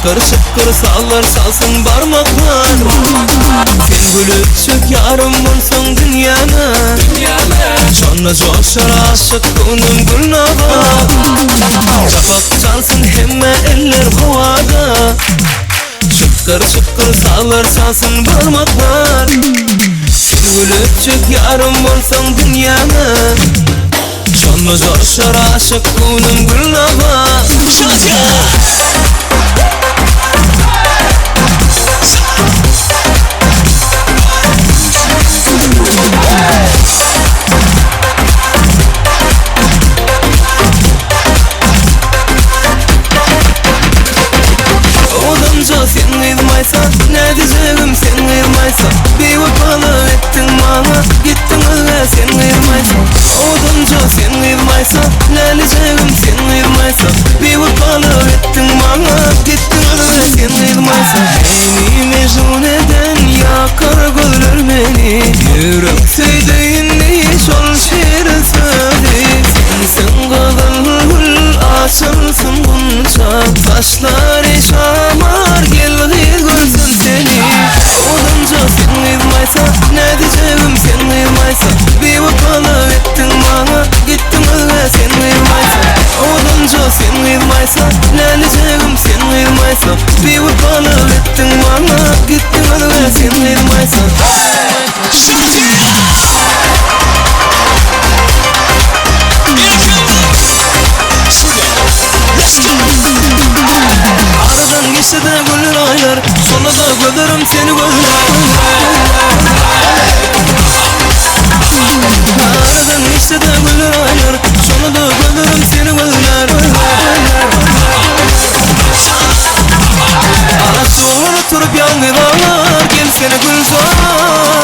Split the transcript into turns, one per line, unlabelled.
Şıkkır şıkkır sallar salsın barmaklar. Sen gülüp çök yarım olsun dünyana. Sonra coşar aşık gönlüm gülnava. Şafak çalsın hemme eller havada. Şıkkır şıkkır sallar salsın barmaklar. Sen gülüp çök yarım olsun dünyana. Sonra coşar aşık gönlüm gülnava. Şatya! Sen kıyılmaysan ne diyeceğim sen kıyılmaysan. Bir vefalı ettin bana gittin öyle sen kıyılmaysan. Odunca sen kıyılmaysan ne diyeceğim sen kıyılmaysan. Bir vefalı ettin bana gittin öyle sen kıyılmaysan. Beni mecnun eden yakar gülür beni. Yürek söyleyinli sol şiiri söyle. Sensin kadar gül açılsın bunca. Saçları şamar gel görsün seni. Olunca sen kıyılmaysan ne diyeceğim sen kıyılmaysan. Bir vefalı ettin bana gittin öyle sen kıyılmaysan. Olunca sen kıyılmaysan ne diyeceğim sen kıyılmaysan. Bir vefalı ettin bana gittin öyle sen kıyılmaysan. Aradan geçti de gönül aylar. Sonra da görürüm seni gözler. Aradan geçti de gönül aylar. Sonra da görürüm seni gözler. Ağaçta oturup yangın ağlar. Gel seni gül sor.